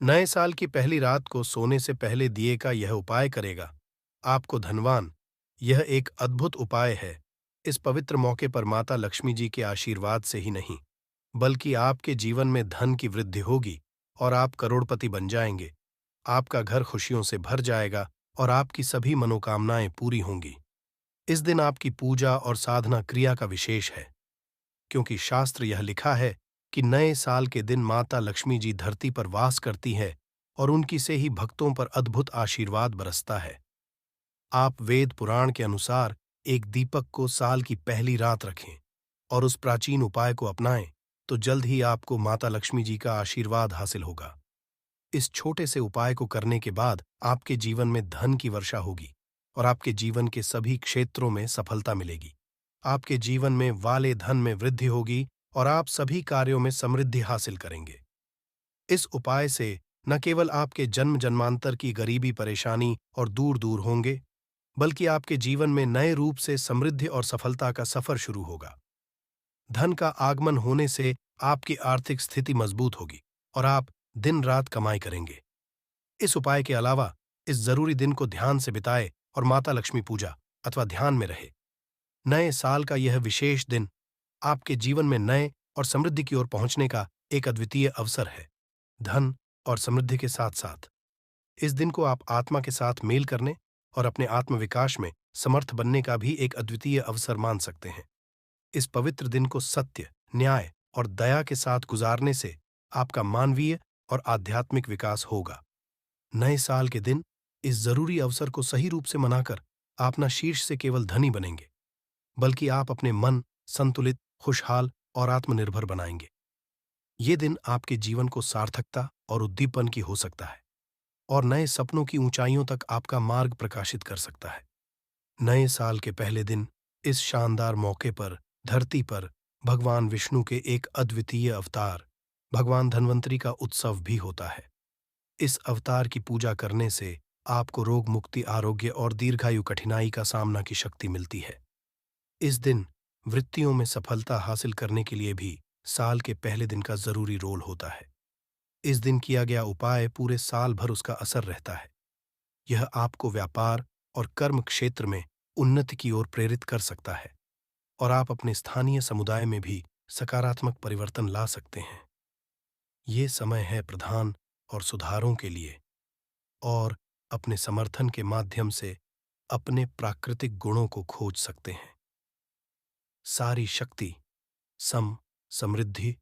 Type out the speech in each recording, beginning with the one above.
नए साल की पहली रात को सोने से पहले दिए का यह उपाय करेगा आपको धनवान। यह एक अद्भुत उपाय है। इस पवित्र मौके पर माता लक्ष्मी जी के आशीर्वाद से ही नहीं, बल्कि आपके जीवन में धन की वृद्धि होगी और आप करोड़पति बन जाएंगे। आपका घर खुशियों से भर जाएगा और आपकी सभी मनोकामनाएं पूरी होंगी। इस दिन आपकी पूजा और साधना क्रिया का विशेष है, क्योंकि शास्त्र यह लिखा है कि नए साल के दिन माता लक्ष्मी जी धरती पर वास करती है और उनकी से ही भक्तों पर अद्भुत आशीर्वाद बरसता है। आप वेद पुराण के अनुसार एक दीपक को साल की पहली रात रखें और उस प्राचीन उपाय को अपनाएं, तो जल्द ही आपको माता लक्ष्मी जी का आशीर्वाद हासिल होगा। इस छोटे से उपाय को करने के बाद आपके जीवन में धन की वर्षा होगी और आपके जीवन के सभी क्षेत्रों में सफलता मिलेगी। आपके जीवन में वाले धन में वृद्धि होगी और आप सभी कार्यों में समृद्धि हासिल करेंगे। इस उपाय से न केवल आपके जन्म जन्मांतर की गरीबी परेशानी और दूर दूर होंगे, बल्कि आपके जीवन में नए रूप से समृद्धि और सफलता का सफर शुरू होगा। धन का आगमन होने से आपकी आर्थिक स्थिति मजबूत होगी और आप दिन रात कमाई करेंगे। इस उपाय के अलावा इस जरूरी दिन को ध्यान से बिताए और माता लक्ष्मी पूजा अथवा ध्यान में रहे। नए साल का यह विशेष दिन आपके जीवन में नए और समृद्धि की ओर पहुंचने का एक अद्वितीय अवसर है। धन और समृद्धि के साथ साथ इस दिन को आप आत्मा के साथ मेल करने और अपने आत्मविकास में समर्थ बनने का भी एक अद्वितीय अवसर मान सकते हैं। इस पवित्र दिन को सत्य, न्याय और दया के साथ गुजारने से आपका मानवीय और आध्यात्मिक विकास होगा। नए साल के दिन इस जरूरी अवसर को सही रूप से मनाकर आप न शीर्ष से केवल धनी बनेंगे, बल्कि आप अपने मन संतुलित, खुशहाल और आत्मनिर्भर बनाएंगे। ये दिन आपके जीवन को सार्थकता और उद्दीपन की हो सकता है और नए सपनों की ऊंचाइयों तक आपका मार्ग प्रकाशित कर सकता है। नए साल के पहले दिन इस शानदार मौके पर धरती पर भगवान विष्णु के एक अद्वितीय अवतार भगवान धन्वंतरी का उत्सव भी होता है। इस अवतार की पूजा करने से आपको रोग मुक्ति, आरोग्य और दीर्घायु कठिनाई का सामना की शक्ति मिलती है। इस दिन वृत्तियों में सफलता हासिल करने के लिए भी साल के पहले दिन का जरूरी रोल होता है। इस दिन किया गया उपाय पूरे साल भर उसका असर रहता है। यह आपको व्यापार और कर्म क्षेत्र में उन्नति की ओर प्रेरित कर सकता है और आप अपने स्थानीय समुदाय में भी सकारात्मक परिवर्तन ला सकते हैं। ये समय है प्रधान और सुधारों के लिए, और अपने समर्थन के माध्यम से अपने प्राकृतिक गुणों को खोज सकते हैं। सारी शक्ति, समृद्धि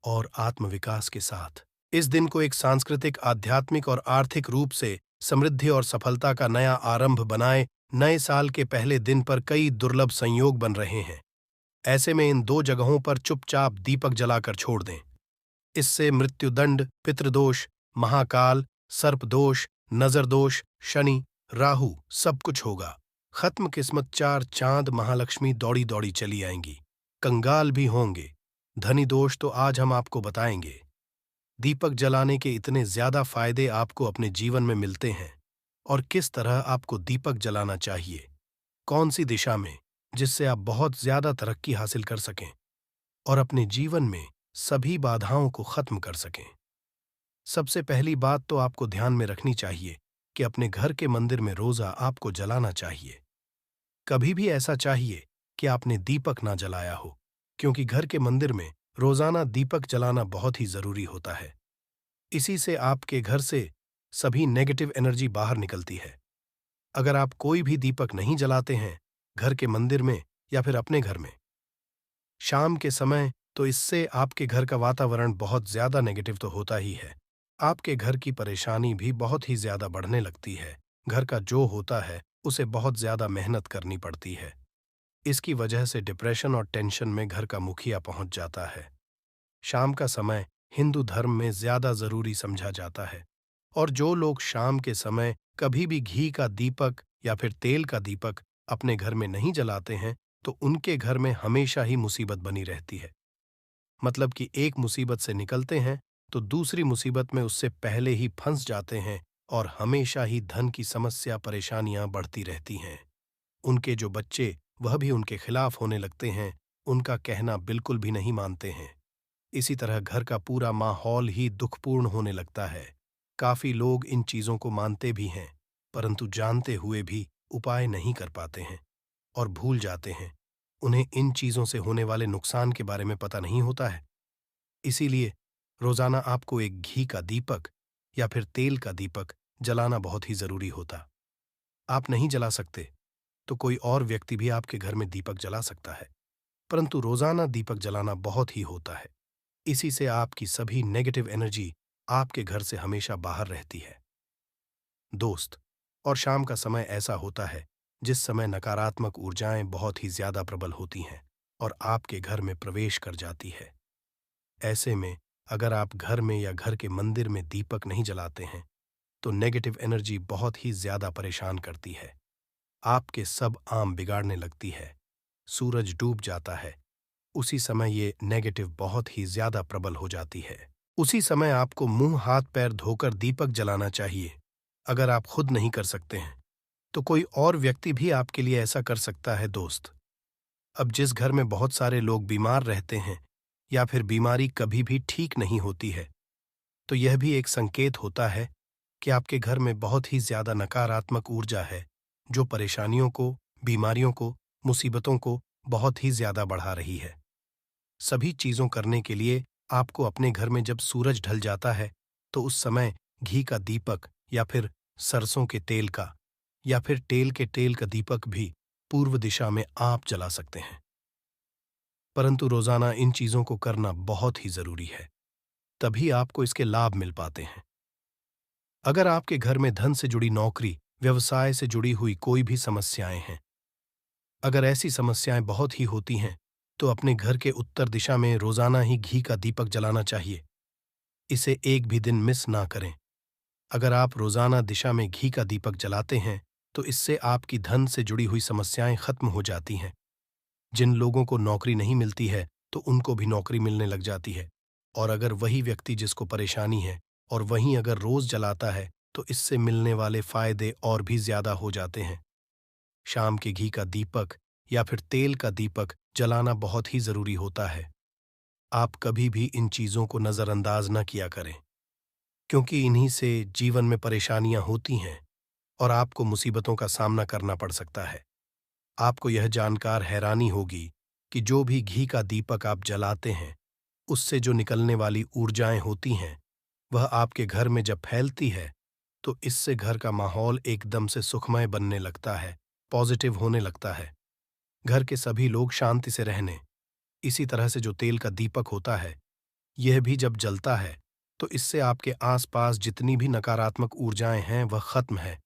और आत्मविकास के साथ इस दिन को एक सांस्कृतिक, आध्यात्मिक और आर्थिक रूप से समृद्धि और सफलता का नया आरंभ बनाए। नए साल के पहले दिन पर कई दुर्लभ संयोग बन रहे हैं। ऐसे में इन दो जगहों पर चुपचाप दीपक जलाकर छोड़ दें। इससे मृत्युदंड, पितृदोष, महाकाल, सर्पदोष, नजरदोष, शनि, राहु सब कुछ होगा खत्म। किस्मत चार चांद महालक्ष्मी दौड़ी दौड़ी चली आएंगी। कंगाल भी होंगे। धनी दोष तो आज हम आपको बताएंगे। दीपक जलाने के इतने ज्यादा फायदे आपको अपने जीवन में मिलते हैं और किस तरह आपको दीपक जलाना चाहिए, कौन सी दिशा में, जिससे आप बहुत ज्यादा तरक्की हासिल कर सकें और अपने जीवन में सभी बाधाओं को खत्म कर सकें। सबसे पहली बात तो आपको ध्यान में रखनी चाहिए कि अपने घर के मंदिर में रोजा आपको जलाना चाहिए। कभी भी ऐसा चाहिए कि आपने दीपक ना जलाया हो, क्योंकि घर के मंदिर में रोजाना दीपक जलाना बहुत ही जरूरी होता है। इसी से आपके घर से सभी नेगेटिव एनर्जी बाहर निकलती है। अगर आप कोई भी दीपक नहीं जलाते हैं घर के मंदिर में या फिर अपने घर में शाम के समय, तो इससे आपके घर का वातावरण बहुत ज्यादा नेगेटिव तो होता ही है। आपके घर की परेशानी भी बहुत ही ज्यादा बढ़ने लगती है। घर का जो होता है उसे बहुत ज्यादा मेहनत करनी पड़ती है। इसकी वजह से डिप्रेशन और टेंशन में घर का मुखिया पहुंच जाता है। शाम का समय हिंदू धर्म में ज्यादा जरूरी समझा जाता है, और जो लोग शाम के समय कभी भी घी का दीपक या फिर तेल का दीपक अपने घर में नहीं जलाते हैं, तो उनके घर में हमेशा ही मुसीबत बनी रहती है। मतलब कि एक मुसीबत से निकलते हैं तो दूसरी मुसीबत में उससे पहले ही फंस जाते हैं और हमेशा ही धन की समस्या, परेशानियां बढ़ती रहती हैं। उनके जो बच्चे वह भी उनके खिलाफ होने लगते हैं, उनका कहना बिल्कुल भी नहीं मानते हैं। इसी तरह घर का पूरा माहौल ही दुखपूर्ण होने लगता है। काफी लोग इन चीजों को मानते भी हैं, परंतु जानते हुए भी उपाय नहीं कर पाते हैं और भूल जाते हैं। उन्हें इन चीजों से होने वाले नुकसान के बारे में पता नहीं होता है। इसीलिए रोजाना आपको एक घी का दीपक या फिर तेल का दीपक जलाना बहुत ही जरूरी होता। आप नहीं जला सकते तो कोई और व्यक्ति भी आपके घर में दीपक जला सकता है, परंतु रोजाना दीपक जलाना बहुत ही होता है। इसी से आपकी सभी नेगेटिव एनर्जी आपके घर से हमेशा बाहर रहती है। दोस्त, और शाम का समय ऐसा होता है जिस समय नकारात्मक ऊर्जाएं बहुत ही ज्यादा प्रबल होती हैं और आपके घर में प्रवेश कर जाती है। ऐसे में अगर आप घर में या घर के मंदिर में दीपक नहीं जलाते हैं तो नेगेटिव एनर्जी बहुत ही ज्यादा परेशान करती है। आपके सब आम बिगाड़ने लगती है। सूरज डूब जाता है, उसी समय ये नेगेटिव बहुत ही ज्यादा प्रबल हो जाती है। उसी समय आपको मुंह हाथ पैर धोकर दीपक जलाना चाहिए। अगर आप खुद नहीं कर सकते हैं तो कोई और व्यक्ति भी आपके लिए ऐसा कर सकता है। दोस्त, अब जिस घर में बहुत सारे लोग बीमार रहते हैं या फिर बीमारी कभी भी ठीक नहीं होती है, तो यह भी एक संकेत होता है कि आपके घर में बहुत ही ज्यादा नकारात्मक ऊर्जा है जो परेशानियों को, बीमारियों को, मुसीबतों को बहुत ही ज्यादा बढ़ा रही है। सभी चीजों करने के लिए आपको अपने घर में जब सूरज ढल जाता है तो उस समय घी का दीपक या फिर सरसों के तेल का या फिर तेल का दीपक भी पूर्व दिशा में आप जला सकते हैं। परंतु रोजाना इन चीजों को करना बहुत ही जरूरी है, तभी आपको इसके लाभ मिल पाते हैं। अगर आपके घर में धन से जुड़ी नौकरी, व्यवसाय से जुड़ी हुई कोई भी समस्याएं हैं, अगर ऐसी समस्याएं बहुत ही होती हैं तो अपने घर के उत्तर दिशा में रोजाना ही घी का दीपक जलाना चाहिए। इसे एक भी दिन मिस ना करें। अगर आप रोजाना दिशा में घी का दीपक जलाते हैं तो इससे आपकी धन से जुड़ी हुई समस्याएं खत्म हो जाती हैं। जिन लोगों को नौकरी नहीं मिलती है तो उनको भी नौकरी मिलने लग जाती है, और अगर वही व्यक्ति जिसको परेशानी है और वहीं अगर रोज जलाता है तो इससे मिलने वाले फायदे और भी ज्यादा हो जाते हैं। शाम के घी का दीपक या फिर तेल का दीपक जलाना बहुत ही जरूरी होता है। आप कभी भी इन चीजों को नजरअंदाज न किया करें, क्योंकि इन्हीं से जीवन में परेशानियां होती हैं और आपको मुसीबतों का सामना करना पड़ सकता है। आपको यह जानकर हैरानी होगी कि जो भी घी का दीपक आप जलाते हैं उससे जो निकलने वाली ऊर्जाएं होती हैं वह आपके घर में जब फैलती है तो इससे घर का माहौल एकदम से सुखमय बनने लगता है, पॉजिटिव होने लगता है। घर के सभी लोग शांति से रहने, इसी तरह से जो तेल का दीपक होता है यह भी जब जलता है तो इससे आपके आसपास जितनी भी नकारात्मक ऊर्जाएं हैं वह खत्म है,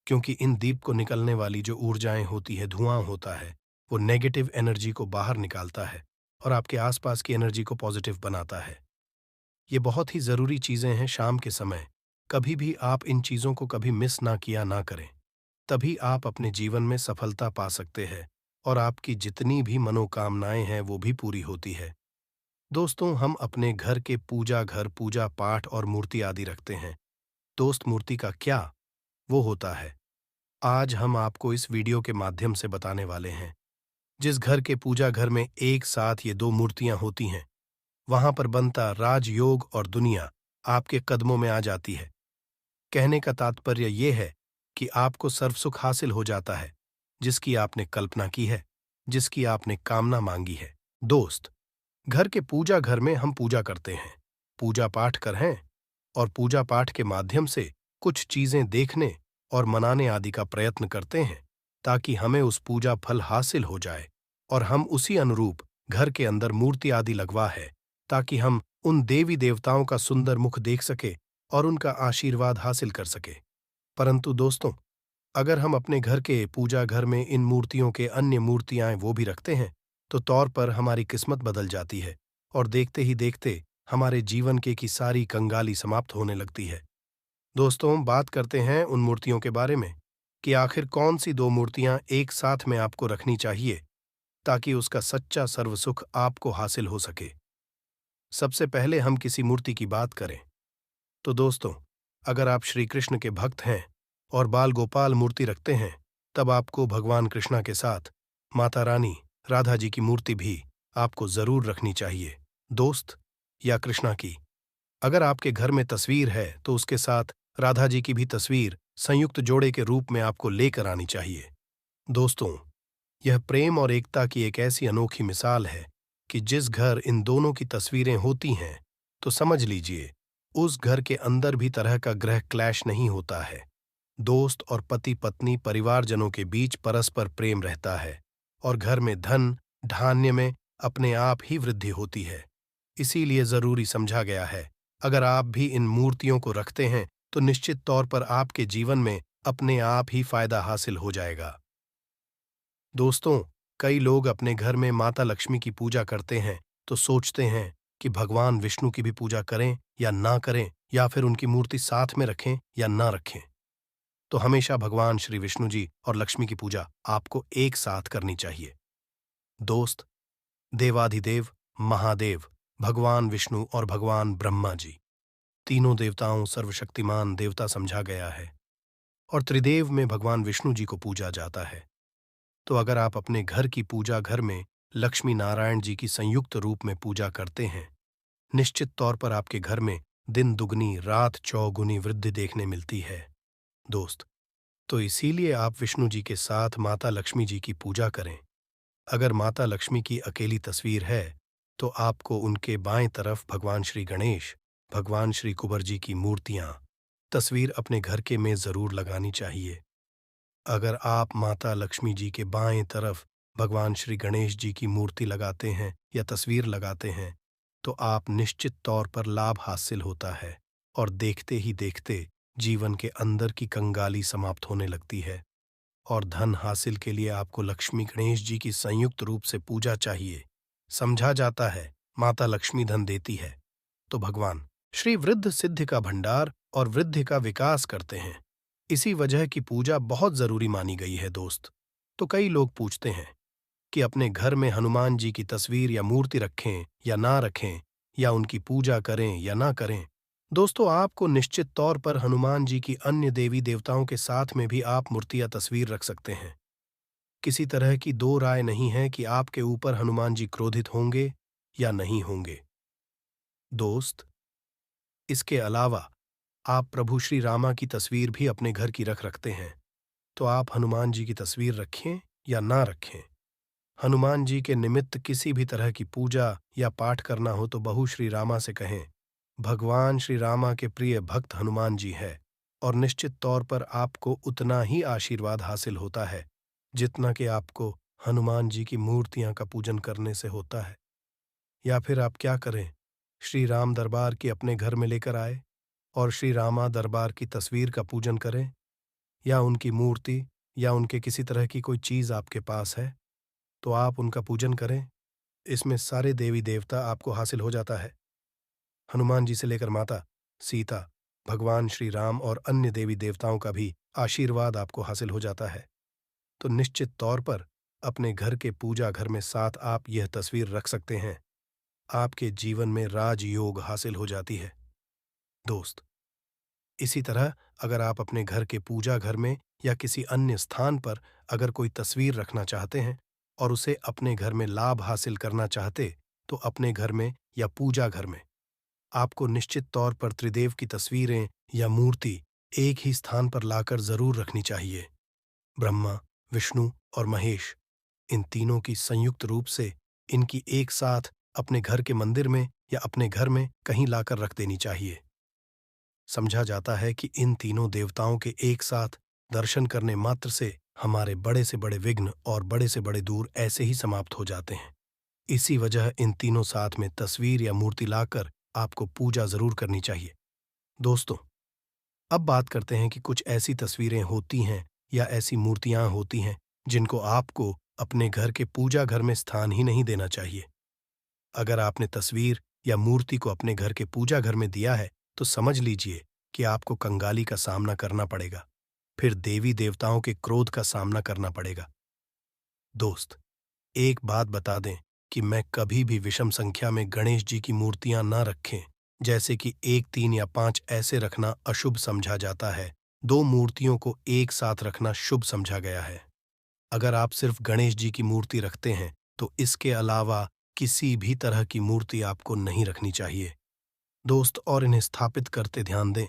क्योंकि इन दीप को निकलने वाली जो ऊर्जाएं होती है, धुआं होता है, वो नेगेटिव एनर्जी को बाहर निकालता है और आपके आसपास की एनर्जी को पॉजिटिव बनाता है। ये बहुत ही जरूरी चीजें हैं शाम के समय। कभी भी आप इन चीजों को कभी मिस ना किया ना करें, तभी आप अपने जीवन में सफलता पा सकते हैं और आपकी जितनी भी मनोकामनाएं हैं वो भी पूरी होती है। दोस्तों, हम अपने घर के घर पूजा पाठ और मूर्ति आदि रखते हैं। दोस्त, मूर्ति का क्या वो होता है, आज हम आपको इस वीडियो के माध्यम से बताने वाले हैं। जिस घर के पूजा घर में एक साथ ये दो मूर्तियां होती हैं वहां पर बनता राजयोग और दुनिया आपके कदमों में आ जाती है। कहने का तात्पर्य यह है कि आपको सर्वसुख हासिल हो जाता है जिसकी आपने कल्पना की है, जिसकी आपने कामना मांगी है। दोस्त, घर के पूजा घर में हम पूजा करते हैं, पूजा पाठ करें और पूजा पाठ के माध्यम से कुछ चीजें देखने और मनाने आदि का प्रयत्न करते हैं ताकि हमें उस पूजा फल हासिल हो जाए और हम उसी अनुरूप घर के अंदर मूर्ति आदि लगवा है ताकि हम उन देवी देवताओं का सुंदर मुख देख सके और उनका आशीर्वाद हासिल कर सके। परंतु दोस्तों, अगर हम अपने घर के पूजा घर में इन मूर्तियों के अन्य मूर्तियां वो भी रखते हैं तो तौर पर हमारी किस्मत बदल जाती है और देखते ही देखते हमारे जीवन की सारी कंगाली समाप्त होने लगती है। दोस्तों, बात करते हैं उन मूर्तियों के बारे में कि आखिर कौन सी दो मूर्तियां एक साथ में आपको रखनी चाहिए ताकि उसका सच्चा सर्वसुख आपको हासिल हो सके। सबसे पहले हम किसी मूर्ति की बात करें तो दोस्तों, अगर आप श्री कृष्ण के भक्त हैं और बाल गोपाल मूर्ति रखते हैं तब आपको भगवान कृष्णा के साथ माता रानी राधा जी की मूर्ति भी आपको जरूर रखनी चाहिए। दोस्त, या कृष्णा की अगर आपके घर में तस्वीर है तो उसके साथ राधा जी की भी तस्वीर संयुक्त जोड़े के रूप में आपको लेकर आनी चाहिए। दोस्तों, यह प्रेम और एकता की एक ऐसी अनोखी मिसाल है कि जिस घर इन दोनों की तस्वीरें होती हैं, तो समझ लीजिए उस घर के अंदर भी तरह का ग्रह क्लैश नहीं होता है। दोस्त और पति पत्नी परिवारजनों के बीच परस्पर प्रेम रहता है और घर में धन धान्य में अपने आप ही वृद्धि होती है। इसीलिए जरूरी समझा गया है, अगर आप भी इन मूर्तियों को रखते हैं तो निश्चित तौर पर आपके जीवन में अपने आप ही फायदा हासिल हो जाएगा। दोस्तों, कई लोग अपने घर में माता लक्ष्मी की पूजा करते हैं तो सोचते हैं कि भगवान विष्णु की भी पूजा करें या ना करें, या फिर उनकी मूर्ति साथ में रखें या ना रखें। तो हमेशा भगवान श्री विष्णु जी और लक्ष्मी की पूजा आपको एक साथ करनी चाहिए। दोस्त, देवाधिदेव महादेव भगवान विष्णु और भगवान ब्रह्मा जी, तीनों देवताओं सर्वशक्तिमान देवता समझा गया है और त्रिदेव में भगवान विष्णु जी को पूजा जाता है। तो अगर आप अपने घर की पूजा घर में लक्ष्मी नारायण जी की संयुक्त रूप में पूजा करते हैं, निश्चित तौर पर आपके घर में दिन दुगनी रात चौगुनी वृद्धि देखने मिलती है। दोस्त, तो इसीलिए आप विष्णु जी के साथ माता लक्ष्मी जी की पूजा करें। अगर माता लक्ष्मी की अकेली तस्वीर है तो आपको उनके बाएं तरफ भगवान श्री गणेश, भगवान श्री कुंवर जी की मूर्तियां तस्वीर अपने घर के में जरूर लगानी चाहिए। अगर आप माता लक्ष्मी जी के बाएं तरफ भगवान श्री गणेश जी की मूर्ति लगाते हैं या तस्वीर लगाते हैं तो आप निश्चित तौर पर लाभ हासिल होता है और देखते ही देखते जीवन के अंदर की कंगाली समाप्त होने लगती है और धन हासिल के लिए आपको लक्ष्मी गणेश जी की संयुक्त रूप से पूजा चाहिए। समझा जाता है माता लक्ष्मी धन देती है तो भगवान श्री वृद्ध सिद्धि का भंडार और वृद्धि का विकास करते हैं। इसी वजह की पूजा बहुत जरूरी मानी गई है। दोस्त, तो कई लोग पूछते हैं कि अपने घर में हनुमान जी की तस्वीर या मूर्ति रखें या ना रखें, या उनकी पूजा करें या ना करें। दोस्तों, आपको निश्चित तौर पर हनुमान जी की अन्य देवी देवताओं के साथ में भी आप मूर्ति या तस्वीर रख सकते हैं। किसी तरह की दो राय नहीं है कि आपके ऊपर हनुमान जी क्रोधित होंगे या नहीं होंगे। दोस्त, इसके अलावा आप प्रभु श्री रामा की तस्वीर भी अपने घर की रखते हैं, तो आप हनुमान जी की तस्वीर रखें या ना रखें। हनुमान जी के निमित्त किसी भी तरह की पूजा या पाठ करना हो तो बहू श्री रामा से कहें। भगवान श्री रामा के प्रिय भक्त हनुमान जी है और निश्चित तौर पर आपको उतना ही आशीर्वाद हासिल होता है जितना कि आपको हनुमान जी की मूर्तियां का पूजन करने से होता है। या फिर आप क्या करें, श्री राम दरबार की अपने घर में लेकर आए और श्री रामा दरबार की तस्वीर का पूजन करें, या उनकी मूर्ति या उनके किसी तरह की कोई चीज आपके पास है तो आप उनका पूजन करें। इसमें सारे देवी देवता आपको हासिल हो जाता है। हनुमान जी से लेकर माता सीता, भगवान श्री राम और अन्य देवी देवताओं का भी आशीर्वाद आपको हासिल हो जाता है। तो निश्चित तौर पर अपने घर के पूजा घर में साथ आप यह तस्वीर रख सकते हैं। आपके जीवन में राजयोग हासिल हो जाती है। दोस्त, इसी तरह अगर आप अपने घर के पूजा घर में या किसी अन्य स्थान पर अगर कोई तस्वीर रखना चाहते हैं और उसे अपने घर में लाभ हासिल करना चाहते, तो अपने घर में या पूजा घर में आपको निश्चित तौर पर त्रिदेव की तस्वीरें या मूर्ति एक ही स्थान पर लाकर जरूर रखनी चाहिए। ब्रह्मा, विष्णु और महेश, इन तीनों की संयुक्त रूप से इनकी एक साथ अपने घर के मंदिर में या अपने घर में कहीं लाकर रख देनी चाहिए। समझा जाता है कि इन तीनों देवताओं के एक साथ दर्शन करने मात्र से हमारे बड़े से बड़े विघ्न और बड़े से बड़े दूर ऐसे ही समाप्त हो जाते हैं। इसी वजह इन तीनों साथ में तस्वीर या मूर्ति लाकर आपको पूजा जरूर करनी चाहिए। दोस्तों, अब बात करते हैं कि कुछ ऐसी तस्वीरें होती हैं या ऐसी मूर्तियां होती हैं जिनको आपको अपने घर के पूजा घर में स्थान ही नहीं देना चाहिए। अगर आपने तस्वीर या मूर्ति को अपने घर के पूजा घर में दिया है तो समझ लीजिए कि आपको कंगाली का सामना करना पड़ेगा, फिर देवी देवताओं के क्रोध का सामना करना पड़ेगा। दोस्त, एक बात बता दें कि मैं कभी भी विषम संख्या में गणेश जी की मूर्तियां ना रखें, जैसे कि 1, 3 या 5 ऐसे रखना अशुभ समझा जाता है। 2 मूर्तियों को एक साथ रखना शुभ समझा गया है। अगर आप सिर्फ गणेश जी की मूर्ति रखते हैं तो इसके अलावा किसी भी तरह की मूर्ति आपको नहीं रखनी चाहिए। दोस्त, और इन्हें स्थापित करते ध्यान दें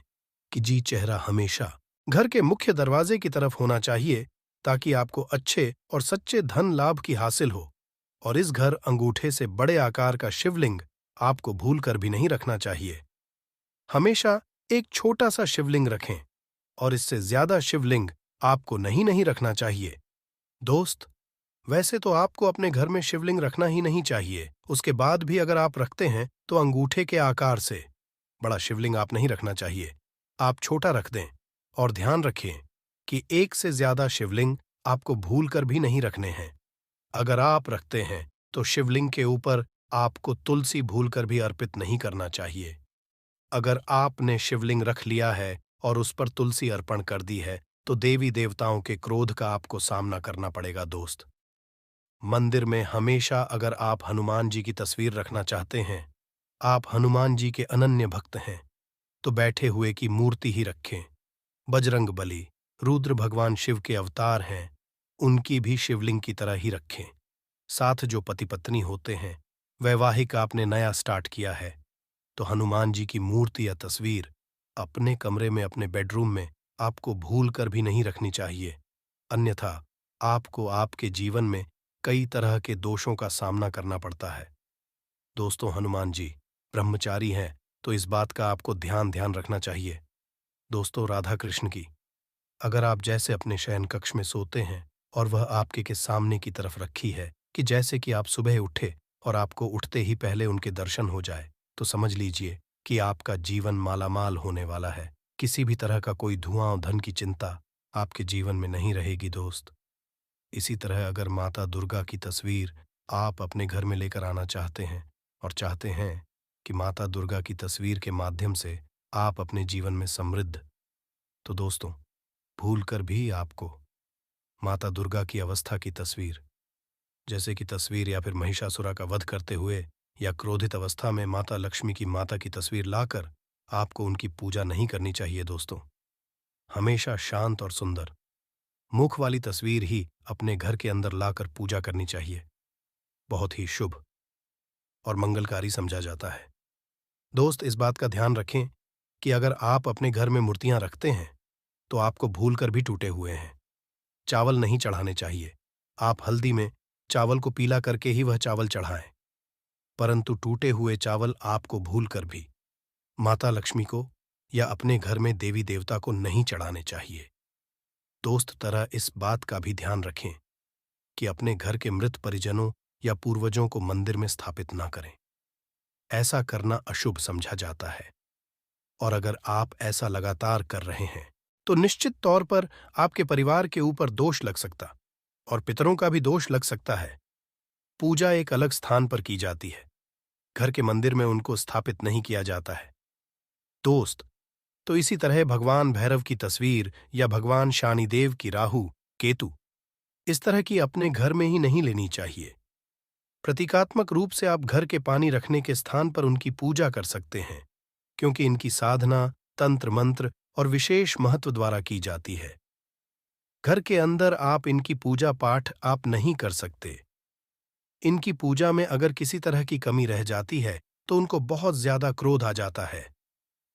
कि जी चेहरा हमेशा घर के मुख्य दरवाजे की तरफ होना चाहिए, ताकि आपको अच्छे और सच्चे धन लाभ की हासिल हो। और इस घर अंगूठे से बड़े आकार का शिवलिंग आपको भूल कर भी नहीं रखना चाहिए। हमेशा एक छोटा सा शिवलिंग रखें, और इससे ज्यादा शिवलिंग आपको नहीं नहीं रखना चाहिए। दोस्त, वैसे तो आपको अपने घर में शिवलिंग रखना ही नहीं चाहिए। उसके बाद भी अगर आप रखते हैं तो अंगूठे के आकार से बड़ा शिवलिंग आप नहीं रखना चाहिए। आप छोटा रख दें, और ध्यान रखें कि एक से ज्यादा शिवलिंग आपको भूल कर भी नहीं रखने हैं। अगर आप रखते हैं तो शिवलिंग के ऊपर आपको तुलसी भूलकर भी अर्पित नहीं करना चाहिए। अगर आपने शिवलिंग रख लिया है और उस पर तुलसी अर्पण कर दी है, तो देवी देवताओं के क्रोध का आपको सामना करना पड़ेगा। दोस्त, मंदिर में हमेशा अगर आप हनुमान जी की तस्वीर रखना चाहते हैं, आप हनुमान जी के अनन्य भक्त हैं, तो बैठे हुए की मूर्ति ही रखें। बजरंग बली, रुद्र भगवान शिव के अवतार हैं, उनकी भी शिवलिंग की तरह ही रखें। साथ जो पति पत्नी होते हैं, वैवाहिक आपने नया स्टार्ट किया है, तो हनुमान जी की मूर्ति या तस्वीर अपने कमरे में, अपने बेडरूम में आपको भूल कर भी नहीं रखनी चाहिए। अन्यथा आपको आपके जीवन में कई तरह के दोषों का सामना करना पड़ता है। दोस्तों, हनुमान जी ब्रह्मचारी हैं, तो इस बात का आपको ध्यान ध्यान रखना चाहिए। दोस्तों, राधा कृष्ण की अगर आप जैसे अपने शयन कक्ष में सोते हैं और वह आपके के सामने की तरफ रखी है कि जैसे कि आप सुबह उठे और आपको उठते ही पहले उनके दर्शन हो जाए, तो समझ लीजिए कि आपका जीवन मालामाल होने वाला है। किसी भी तरह का कोई धुआं और धन की चिंता आपके जीवन में नहीं रहेगी। दोस्त, इसी तरह अगर माता दुर्गा की तस्वीर आप अपने घर में लेकर आना चाहते हैं और चाहते हैं कि माता दुर्गा की तस्वीर के माध्यम से आप अपने जीवन में समृद्ध, तो दोस्तों, भूल कर भी आपको माता दुर्गा की अवस्था की तस्वीर, जैसे कि तस्वीर या फिर महिषासुरा का वध करते हुए या क्रोधित अवस्था में माता लक्ष्मी की माता की तस्वीर लाकर आपको उनकी पूजा नहीं करनी चाहिए। दोस्तों, हमेशा शांत और सुंदर मुख वाली तस्वीर ही अपने घर के अंदर लाकर पूजा करनी चाहिए। बहुत ही शुभ और मंगलकारी समझा जाता है। दोस्त, इस बात का ध्यान रखें कि अगर आप अपने घर में मूर्तियां रखते हैं तो आपको भूल कर भी टूटे हुए हैं चावल नहीं चढ़ाने चाहिए। आप हल्दी में चावल को पीला करके ही वह चावल चढ़ाएं, परंतु टूटे हुए चावल आपको भूल कर भी माता लक्ष्मी को या अपने घर में देवी देवता को नहीं चढ़ाने चाहिए। दोस्त, तरह इस बात का भी ध्यान रखें कि अपने घर के मृत परिजनों या पूर्वजों को मंदिर में स्थापित ना करें। ऐसा करना अशुभ समझा जाता है, और अगर आप ऐसा लगातार कर रहे हैं तो निश्चित तौर पर आपके परिवार के ऊपर दोष लग सकता, और पितरों का भी दोष लग सकता है। पूजा एक अलग स्थान पर की जाती है, घर के मंदिर में उनको स्थापित नहीं किया जाता है। दोस्त, तो इसी तरह भगवान भैरव की तस्वीर या भगवान शनिदेव की राहु केतु इस तरह की अपने घर में ही नहीं लेनी चाहिए। प्रतीकात्मक रूप से आप घर के पानी रखने के स्थान पर उनकी पूजा कर सकते हैं, क्योंकि इनकी साधना तंत्र मंत्र और विशेष महत्व द्वारा की जाती है। घर के अंदर आप इनकी पूजा पाठ आप नहीं कर सकते। इनकी पूजा में अगर किसी तरह की कमी रह जाती है तो उनको बहुत ज्यादा क्रोध आ जाता है।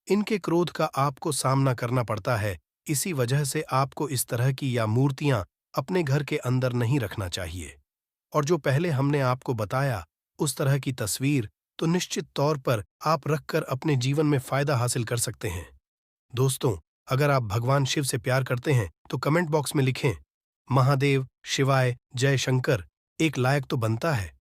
इनके क्रोध का आपको सामना करना पड़ता है। इसी वजह से आपको इस तरह की या मूर्तियां अपने घर के अंदर नहीं रखना चाहिए। और जो पहले हमने आपको बताया उस तरह की तस्वीर तो निश्चित तौर पर आप रखकर अपने जीवन में फायदा हासिल कर सकते हैं। दोस्तों, अगर आप भगवान शिव से प्यार करते हैं तो कमेंट बॉक्स में लिखें महादेव शिवाय जय शंकर। एक लायक तो बनता है।